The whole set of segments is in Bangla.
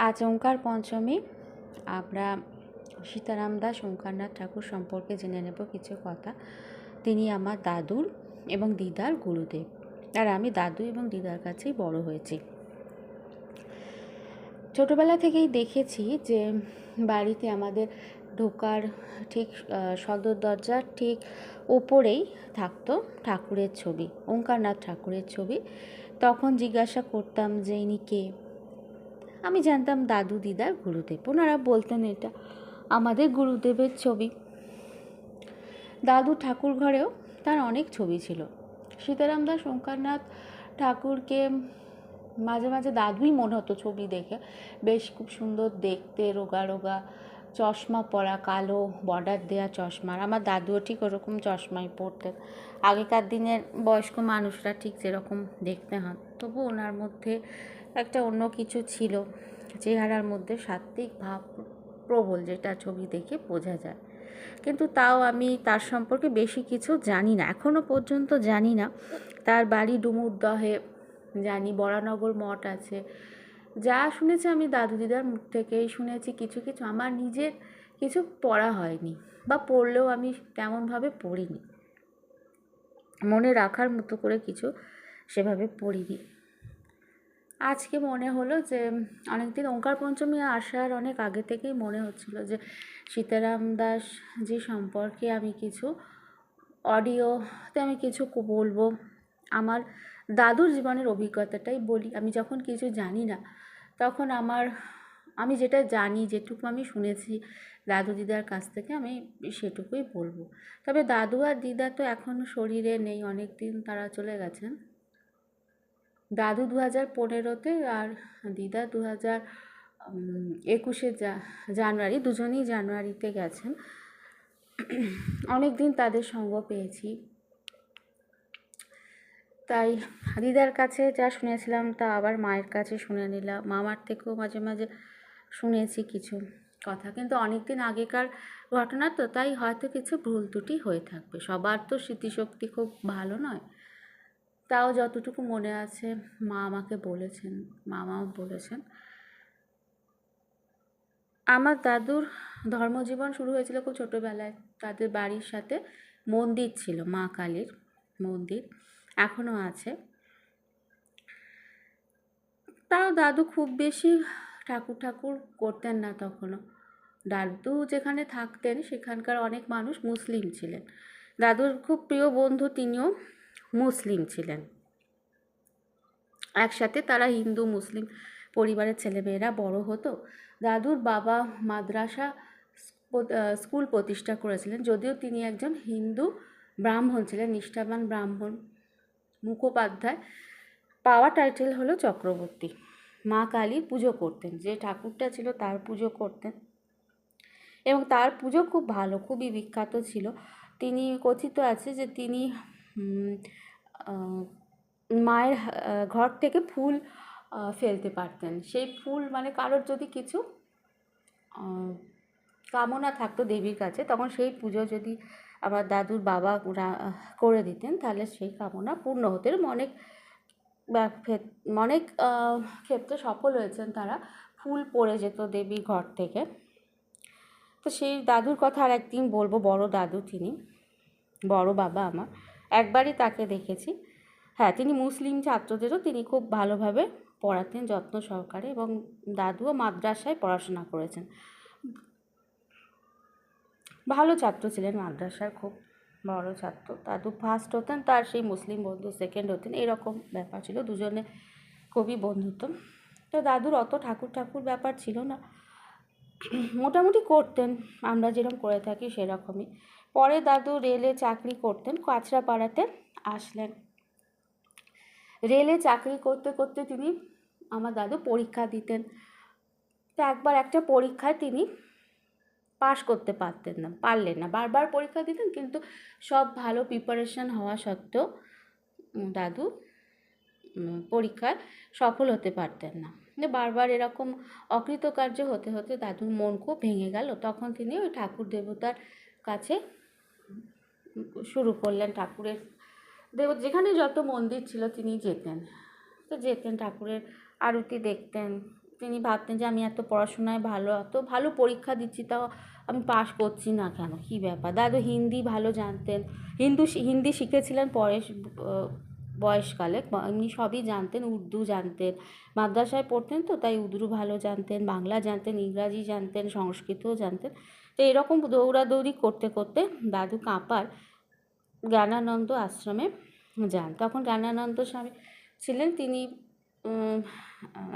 আজ ওঙ্কার পঞ্চমী। আমরা সীতারাম দাস ওঙ্কারনাথ ঠাকুর সম্পর্কে জেনে নেব কিছু কথা। তিনি আমার দাদুর এবং দিদার গুরুদেব, আর আমি দাদু এবং দিদার কাছেই বড় হয়েছি। ছোটোবেলা থেকেই দেখেছি যে বাড়িতে আমাদের ঢোকার ঠিক সদর দরজার ঠিক ওপরেই থাকতো ঠাকুরের ছবি, ওঙ্কারনাথ ঠাকুরের ছবি। তখন জিজ্ঞাসা করতাম যে ইনি কে। আমি জানতাম দাদু দিদার গুরুদেব। ওনারা বলতেন এটা আমাদের গুরুদেবের ছবি। দাদু ঠাকুর ঘরেও তার অনেক ছবি ছিল। সীতারাম দাস ওঙ্কারনাথ ঠাকুরকে মাঝে মাঝে দাদুই মনে হতো ছবি দেখে। বেশ খুব সুন্দর দেখতে, রোগা রোগা, চশমা পরা, কালো বর্ডার দেওয়া চশমা। আর আমার দাদুও ঠিক ওরকম চশমাই পরতেন। আগেকার দিনের বয়স্ক মানুষরা ঠিক যেরকম দেখতে হন, তবু ওনার মধ্যে একটা অন্য কিছু ছিল, চেহারার মধ্যে সাত্ত্বিক ভাব প্রবল, যেটা ছবি দেখে বোঝা যায়। কিন্তু তাও আমি তার সম্পর্কে বেশি কিছু জানি না, এখনও পর্যন্ত জানি না। তার বাড়ি ডুমুরদহে, জানি বরানগর মঠ আছে। যা শুনেছি আমি দাদু দিদার মুখ থেকেই শুনেছি। কিছু কিছু আমার নিজের কিছু পড়া হয়নি, বা পড়লেও আমি তেমনভাবে পড়িনি, মনে রাখার মতো করে কিছু সেভাবে পড়িনি। আজকে মনে হলো যে অনেকদিন ওঙ্কার পঞ্চমী আসার অনেক আগে থেকেই মনে হচ্ছিল যে সীতারাম দাস জি সম্পর্কে আমি কিছু অডিওতে আমি কিছু বলবো, আমার দাদুর জীবনের অভিজ্ঞতাটাই বলি। আমি যখন কিছু জানি না, তখন আমি যেটা জানি, যেটুকু আমি শুনেছি দাদু দিদার কাছ থেকে, আমি সেটুকুই বলবো। তবে দাদু আর দিদা তো এখন শরীরে নেই, অনেক দিন তারা চলে গেছেন। দাদু 2015-তে আর দিদা 2021 জানুয়ারি, দুজনেই জানুয়ারিতে গেছেন। অনেক দিন তাদের সঙ্গ পেয়েছি। তাই দিদার কাছে যা শুনেছিলাম তা আবার মায়ের কাছে শুনে নিলাম। মামার থেকেও মাঝে মাঝে শুনেছি কিছু কথা, কিন্তু অনেক দিন আগেকার ঘটনা তো, তাই হয়তো কিছু ভুল ত্রুটি হয়ে থাকবে। সবার তো স্মৃতিশক্তি খুব ভালো নয়, তাও যতটুকু মনে আছে মা আমাকে বলেছেন, মামাও বলেছেন। আমার দাদুর ধর্মজীবন শুরু হয়েছিল খুব ছোটোবেলায়। তাদের বাড়ির সাথে মন্দির ছিল, মা কালীর মন্দির, এখনও আছে। তাও দাদু খুব বেশি ঠাকুর করতেন না তখনও। দাদু যেখানে থাকতেন সেখানকার অনেক মানুষ মুসলিম ছিলেন। দাদুর খুব প্রিয় বন্ধু, তিনিও মুসলিম ছিলেন। একসাথে তারা হিন্দু মুসলিম পরিবারের ছেলেমেয়েরা বড় হতো। দাদুর বাবা মাদ্রাসা স্কুল প্রতিষ্ঠা করেছিলেন, যদিও তিনি একজন হিন্দু ব্রাহ্মণ ছিলেন, নিষ্ঠাবান ব্রাহ্মণ। মুখোপাধ্যায়, পাওয়া টাইটেল হলো চক্রবর্তী। মা কালীর পুজো করতেন, যে ঠাকুরটা ছিল তার পুজো করতেন, এবং তার পুজো খুব ভালো, খুবই বিখ্যাত ছিল। তিনি, কথিত আছে যে তিনি মায়ের ঘর থেকে ফুল ফেলতে পারতেন। সেই ফুল মানে কারোর যদি কিছু কামনা থাকতো দেবীর কাছে, তখন সেই পুজো যদি আমার দাদুর বাবা করে দিতেন, তাহলে সেই কামনা পূর্ণ হতেন। অনেক ক্ষেত্রে সফল হয়েছেন তারা। ফুল পড়ে যেত দেবীর ঘর থেকে। তো সেই দাদুর কথা আর একদিন বলবো। বড় দাদু, তিনি বড় বাবা আমার, একবারই তাকে দেখেছি। হ্যাঁ, তিনি মুসলিম ছাত্রদেরও তিনি খুব ভালোভাবে পড়াতেন, যত্ন সহকারে, এবং দাদুও মাদ্রাসায় পড়াশোনা করেছেন। ভালো ছাত্র ছিলেন, মাদ্রাসার খুব বড় ছাত্র। দাদু ফার্স্ট হতেন, তার সেই মুসলিম বন্ধু সেকেন্ড হতেন, এরকম ব্যাপার ছিল। দুজনে খুবই বন্ধুত্ব। তো দাদুর অত ঠাকুর ব্যাপার ছিল না, মোটামুটি করতেন, আমরা যেরকম করে থাকি সেরকমই। পরে দাদু রেলে চাকরি করতেন, কাঁচরাপাড়াতে আসলেন। রেলে চাকরি করতে করতে তিনি, আমার দাদু পরীক্ষা দিতেন। তো একবার একটা পরীক্ষায় তিনি পাশ করতে পারলেন না। বারবার পরীক্ষা দিতেন, কিন্তু সব ভালো প্রিপারেশন হওয়া সত্ত্বেও দাদু পরীক্ষায় সফল হতে পারতেন না। বারবার এরকম অকৃতকার্য হতে হতে দাদুর মন খুব ভেঙে গেল। তখন তিনি ওই ঠাকুর দেবতার কাছে শুরু করলেন। ঠাকুরের যেখানে যত মন্দির ছিল তিনি যেতেন ঠাকুরের আরতি দেখতেন, তিনি ভাবতেন যে আমি এত পড়াশোনায় ভালো, এত ভালো পরীক্ষা দিচ্ছি, তাও আমি পাশ করছি না কেন, কী ব্যাপার। দাদু হিন্দি ভালো জানতেন, হিন্দি শিখেছিলেন পরে বয়সকালে, এমনি সবই জানতেন, উর্দু জানতেন, মাদ্রাসায় পড়তেন তো তাই উর্দু ভালো জানতেন, বাংলা জানতেন, ইংরাজি জানতেন, সংস্কৃতও জানতেন। তো এরকম দৌড়াদৌড়ি করতে করতে দাদু কাঁপার জ্ঞানানন্দ আশ্রমে যান। তখন জ্ঞানানন্দ স্বামী ছিলেন, তিনি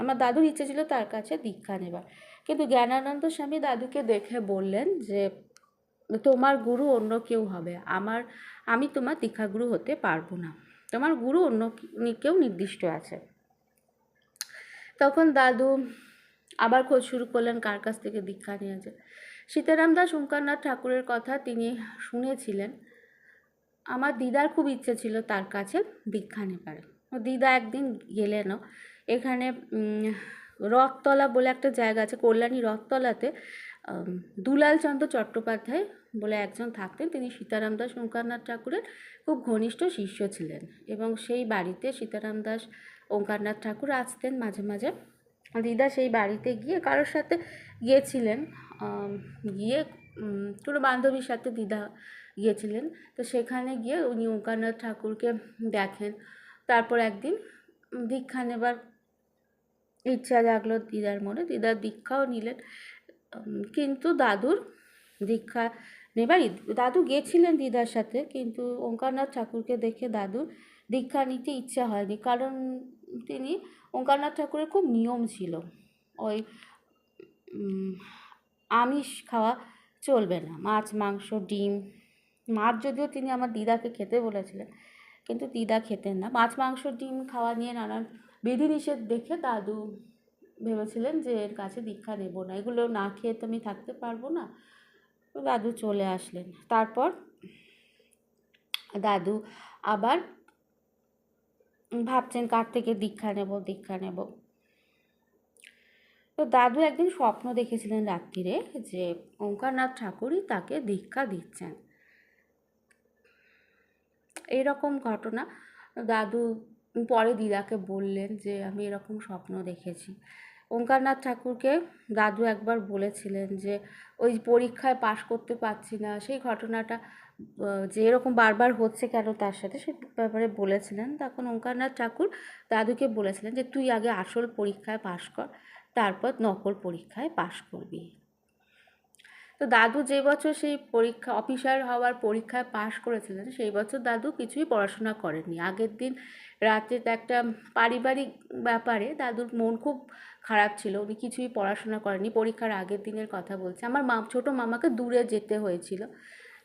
আমার দাদুর ইচ্ছে ছিল তার কাছে দীক্ষা নেবার, কিন্তু জ্ঞানানন্দ স্বামী দাদুকে দেখে বললেন যে তোমার গুরু অন্য কেউ হবে, আমি তোমার দীক্ষাগুরু হতে পারবো না, তোমার গুরু অন্য কেউ নির্দিষ্ট আছে। তখন দাদু আবার খোঁজ শুরু করলেন কার কাছ থেকে দীক্ষা নিয়েছে। সীতারাম দাস ওঙ্কারনাথ ঠাকুরের কথা তিনি শুনেছিলেন। আমার দিদার খুব ইচ্ছে ছিল তার কাছে দীক্ষা নেবার। দিদা একদিন গেলেনও। এখানে রথতলা বলে একটা জায়গা আছে, কল্যাণী রথতলাতে দুলাল চন্দ্র চট্টোপাধ্যায় বলে একজন থাকতেন, তিনি সীতারাম দাস ওঙ্কারনাথ ঠাকুরের খুব ঘনিষ্ঠ শিষ্য ছিলেন, এবং সেই বাড়িতে সীতারাম দাস ওঙ্কারনাথ ঠাকুর আসতেন মাঝে মাঝে। দিদা সেই বাড়িতে গিয়ে কারোর সাথে গিয়েছিলেন, গিয়ে কোনো বান্ধবীর সাথে দিদা গিয়েছিলেন। তো সেখানে গিয়ে উনি ওঙ্কারনাথ ঠাকুরকে দেখেন। তারপর একদিন দীক্ষা নেবার ইচ্ছা জাগলো দিদার মনে, দিদার দীক্ষাও নিলেন। কিন্তু দাদুর দীক্ষা নেবার দাদু গিয়েছিলেন দিদার সাথে, কিন্তু ওঙ্কারনাথ ঠাকুরকে দেখে দাদুর দীক্ষা নিতে ইচ্ছা হয়নি, কারণ তিনি ওঙ্কারনাথ ঠাকুরের খুব নিয়ম ছিল, ওই আমিষ খাওয়া চলবে না, মাছ মাংস ডিম, মাছ যদিও তিনি আমার দিদাকে খেতে বলেছিলেন, কিন্তু দিদা খেতেন না। মাছ মাংস ডিম খাওয়া নিয়ে নানান বিধিনিষেধ দেখে দাদু ভেবেছিলেন যে এর কাছে দীক্ষা নেব না, এগুলো না খেয়ে তো আমি থাকতে পারবো না। তো দাদু চলে আসলেন। তারপর দাদু আবার ভাবছেন কার থেকে দীক্ষা নেব। তো দাদু একদিন স্বপ্ন দেখেছিলেন রাত্রিরে যে ওঙ্কারনাথ ঠাকুরই তাকে দীক্ষা দিচ্ছেন। এইরকম ঘটনা দাদু পরে দিদাকে বললেন যে আমি এরকম স্বপ্ন দেখেছি। ওঙ্কারনাথ ঠাকুরকে দাদু একবার বলেছিলেন যে ওই পরীক্ষায় পাশ করতে পারছি না, সেই ঘটনাটা যে এরকম বারবার হচ্ছে কেন তার সাথে, সে ব্যাপারে বলেছিলেন। তখন ওঙ্কারনাথ ঠাকুর দাদুকে বলেছিলেন যে তুই আগে আসল পরীক্ষায় পাশ কর, তারপর নকল পরীক্ষায় পাশ করবি। তো দাদু যে বছর সেই অফিসার হওয়ার পরীক্ষায় পাশ করেছিলেন, সেই বছর দাদু কিছুই পড়াশোনা করেননি। আগের দিন রাতে একটা পারিবারিক ব্যাপারে দাদুর মন খুব খারাপ ছিল, উনি কিছুই পড়াশোনা করেননি। পরীক্ষার আগের দিনের কথা বলছে। আমার ছোটো মামাকে দূরে যেতে হয়েছিল।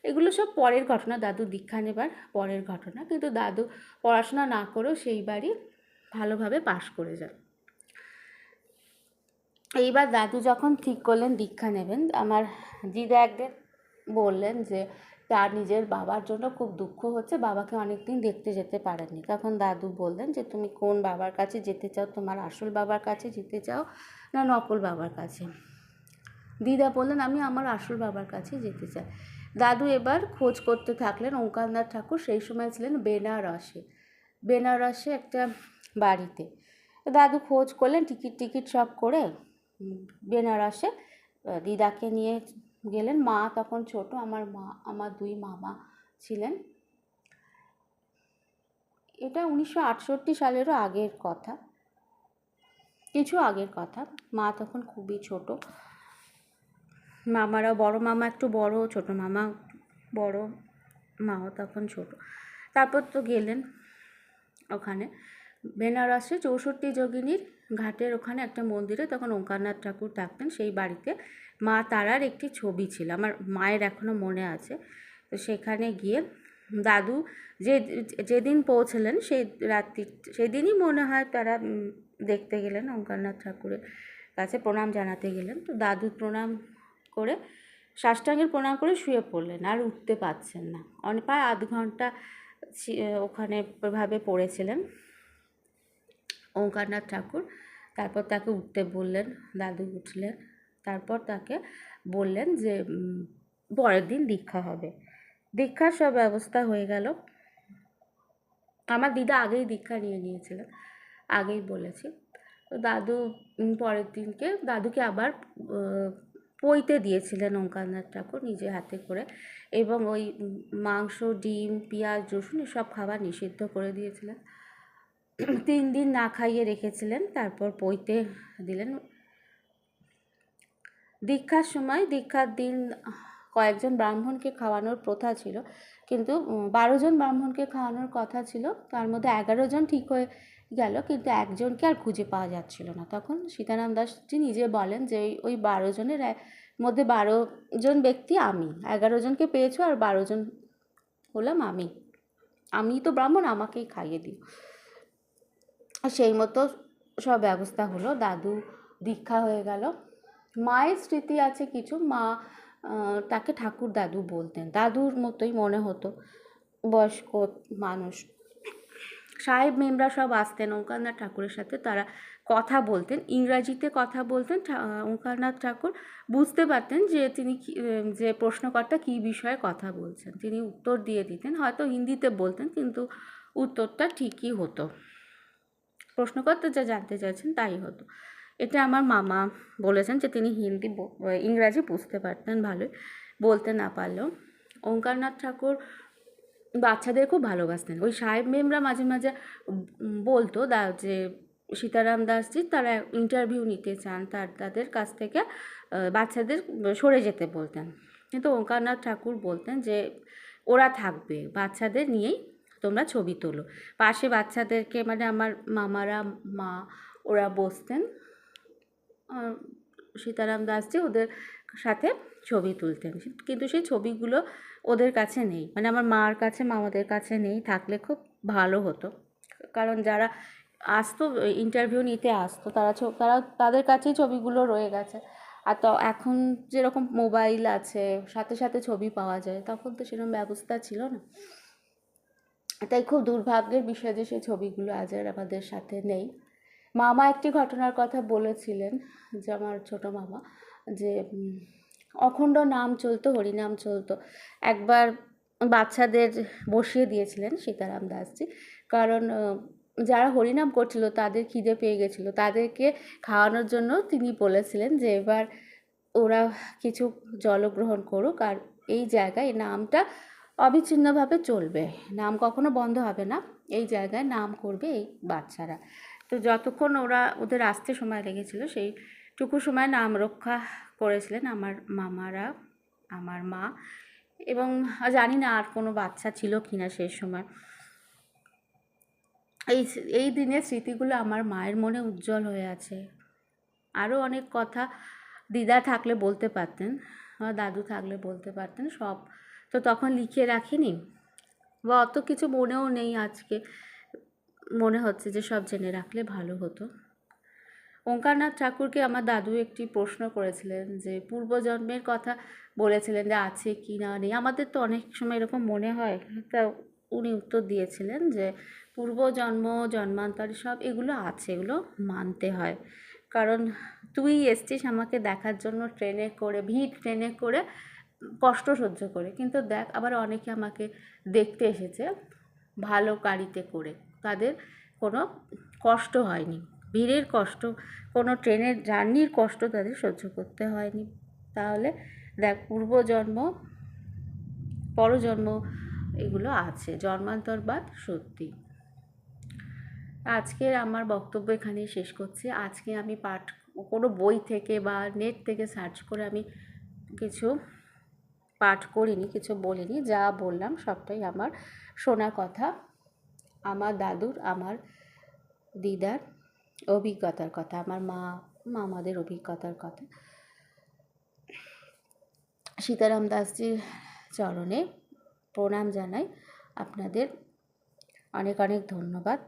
এগুলো সব পরের ঘটনা, দাদু দীক্ষা নেবার পরের ঘটনা। কিন্তু দাদু পড়াশোনা না করেও সেই বাড়ি ভালোভাবে পাশ করে যান। এইবার দাদু যখন ঠিক করলেন দীক্ষা নেবেন, আমার দিদা একদিন বললেন যে তার নিজের বাবার জন্য খুব দুঃখ হচ্ছে, বাবাকে অনেকদিন দেখতে যেতে পারেননি। তখন দাদু বললেন যে তুমি কোন বাবার কাছে যেতে চাও, তোমার আসল বাবার কাছে যেতে চাও না নকল বাবার কাছে? দিদা বললেন আমি আমার আসল বাবার কাছে যেতে চাই। দাদু এবার খোঁজ করতে থাকলেন। ওঙ্কারনাথ ঠাকুর সেই সময় ছিলেন বেনারসে একটা বাড়িতে। দাদু খোঁজ করলেন, টিকিট সব করে বেনারসে দিদাকে নিয়ে গেলেন। মা তখন ছোট, আমার দুই মামা ছিলেন। এটা 1968 সালেরও আগের কথা, কিছু আগের কথা। মা তখন খুবই ছোট, মামারা, বড় মামা একটু বড়, ছোট মামা বড়, মাও তখন ছোট। তারপর তো গেলেন ওখানে বেনারসে 64 যোগিনীর ঘাটের ওখানে একটা মন্দিরে, তখন ওঙ্কারনাথ ঠাকুর থাকতেন। সেই বাড়িতে মা তারার একটি ছবি ছিল, আমার মায়ের এখনও মনে আছে। তো সেখানে গিয়ে দাদু যেদিন পৌঁছলেন সেদিনই মনে হয় তারা দেখতে গেলেন ওঙ্কারনাথ ঠাকুরের কাছে, প্রণাম জানাতে গেলেন। তো দাদু প্রণাম করে সাষ্টাঙ্গের প্রণাম করে শুয়ে পড়লেন, আর উঠতে পারছেন না। প্রায় আধ ঘন্টা ওখানে ওইভাবে পড়েছিলেন ওঙ্কারনাথ ঠাকুর। তারপর তাকে উঠতে বললেন, দাদু উঠলেন। তারপর তাকে বললেন যে পরের দিন দীক্ষা হবে। দীক্ষার সব ব্যবস্থা হয়ে গেল। আমার দিদা আগেই দীক্ষা নিয়েছিলেন, আগেই বলেছি। তো দাদু পরের দিনকে দাদুকে আবার পইতে দিয়েছিলেন ওঙ্কারনাথ ঠাকুর নিজে হাতে করে, এবং ওই মাংস, ডিম, পেঁয়াজ, রসুন এসব খাবার নিষিদ্ধ করে দিয়েছিলেন। 3 দিন না খাইয়ে রেখেছিলেন, তারপর পইতে দিলেন। দীক্ষার সময়, দীক্ষার দিন কয়েকজন ব্রাহ্মণকে খাওয়ানোর প্রথা ছিল, কিন্তু 12 জন ব্রাহ্মণকে খাওয়ানোর কথা ছিল, তার মধ্যে 11 জন ঠিক হয়ে গেল, কিন্তু একজনকে আর খুঁজে পাওয়া যাচ্ছিল না। তখন সীতারাম দাসজি নিজে বলেন যে ওই 12 জনের মধ্যে 12 জন ব্যক্তি আমি, 11 জনকে পেয়েছো আর 12 জন হলাম আমি তো ব্রাহ্মণ, আমাকেই খাইয়ে দিও। সেই মতো সব ব্যবস্থা হলো, দাদু দীক্ষা হয়ে গেল। মায়ের স্মৃতি আছে কিছু, মা তাকে ঠাকুর দাদু বলতেন, দাদুর মতোই মনে হতো, বয়স্ক মানুষ। সাহেব মেমরা সব আসতেন ওঙ্কারনাথ ঠাকুরের সাথে, তারা কথা বলতেন, ইংরাজিতে কথা বলতেন। ওঙ্কারনাথ ঠাকুর বুঝতে পারতেন যে তিনি যে প্রশ্নকর্তা কী বিষয়ে কথা বলছেন, তিনি উত্তর দিয়ে দিতেন। হয়তো হিন্দিতে বলতেন, কিন্তু উত্তরটা ঠিকই হতো, প্রশ্নকর্তা যা জানতে চাইছেন তাই হতো। এটা আমার মামা বলেছেন যে তিনি ইংরাজি বুঝতে পারতেন ভালোই, বলতে না পারলেও। ওঙ্কারনাথ ঠাকুর বাচ্চাদের খুব ভালোবাসতেন। ওই সাহেব মেমরা মাঝে মাঝে বলতো যে সীতারাম দাসজি তারা ইন্টারভিউ নিতে চান, তাদের কাছ থেকে বাচ্চাদের সরে যেতে বলতেন, কিন্তু ওঙ্কারনাথ ঠাকুর বলতেন যে ওরা থাকবে, বাচ্চাদের নিয়েই তোমরা ছবি তোলো। পাশে বাচ্চাদেরকে, মানে আমার মামারা, মা, ওরা বসতেন, সীতারাম দাসজি ওদের সাথে ছবি তুলতেন, কিন্তু সেই ছবিগুলো ওদের কাছে নেই, মানে আমার মার কাছে, মামাদের কাছে নেই। থাকলে খুব ভালো হতো, কারণ যারা আসতো ইন্টারভিউ নিতে আসতো তাদের কাছেই ছবিগুলো রয়ে গেছে। আর তো এখন যেরকম মোবাইল আছে, সাথে সাথে ছবি পাওয়া যায়, তখন তো সেরকম ব্যবস্থা ছিল না। তাই খুব দুর্ভাগ্যের বিষয় যে সেই ছবিগুলো আজ আর আমাদের সাথে নেই। মামা একটি ঘটনার কথা বলেছিলেন, যে আমার ছোটো মামা, যে অখণ্ড নাম চলতো, হরিনাম চলতো। একবার বাচ্চাদের বসিয়ে দিয়েছিলেন সীতারাম দাসজি, কারণ যারা হরিনাম করছিল তাদের খিদে পেয়ে গেছিলো, তাদেরকে খাওয়ানোর জন্য তিনি বলেছিলেন যে এবার ওরা কিছু জলগ্রহণ করুক, আর এই জায়গায় নামটা অবিচ্ছিন্নভাবে চলবে, নাম কখনো বন্ধ হবে না, এই জায়গায় নাম করবে এই বাচ্চারা। তো যতক্ষণ ওদের আসতে সময় লেগেছিল, সেইটুকু সময় নাম রক্ষা করেছিলেন আমার মামারা, আমার মা, এবং জানি না আর কোনো বাচ্চা ছিল কিনা সেই সময়। এই দিনের স্মৃতিগুলো আমার মায়ের মনে উজ্জ্বল হয়ে আছে। আরও অনেক কথা দিদা থাকলে বলতে পারতেন, বা দাদু থাকলে বলতে পারতেন, সব তো তখন লিখে রাখিনি, বা অত কিছু মনেও নেই। আজকে মনে হচ্ছে যে সব জেনে রাখলে ভালো হতো। ওঙ্কারনাথ ঠাকুরকে আমার দাদু একটি প্রশ্ন করেছিলেন, যে পূর্বজন্মের কথা বলেছিলেন যে আছে কি না নেই, আমাদের তো অনেক সময় এরকম মনে হয়। তা উনি উত্তর দিয়েছিলেন যে পূর্বজন্ম, জন্মান্তর সব এগুলো আছে, এগুলো মানতে হয়, কারণ তুই এসছিস আমাকে দেখার জন্য ট্রেনে করে, ভিড় ট্রেনে করে, কষ্ট সহ্য করে, কিন্তু দেখ আবার অনেকে আমাকে দেখতে এসেছে ভালো গাড়িতে করে, তাদের কোনো কষ্ট হয়নি, ভিড়ের কষ্ট, কোনো ট্রেনের জার্নির কষ্ট তাদের সহ্য করতে হয়নি। তাহলে দেখ, পূর্বজন্ম, পরজন্ম এগুলো আছে, জন্মান্তরবাদ সত্যি। আজকের আমার বক্তব্য এখানেই শেষ করছি। আজকে আমি কোনো বই থেকে বা নেট থেকে সার্চ করে আমি কিছু পাঠ করিনি, কিছু বলিনি, যা বললাম সবটাই আমার শোনা কথা, আমার দাদুর, আমার দিদার অভিজ্ঞতার কথা, আমার মামাদের অভিজ্ঞতার কথা। সীতারাম দাসজির চরণে প্রণাম জানাই। আপনাদের অনেক অনেক ধন্যবাদ।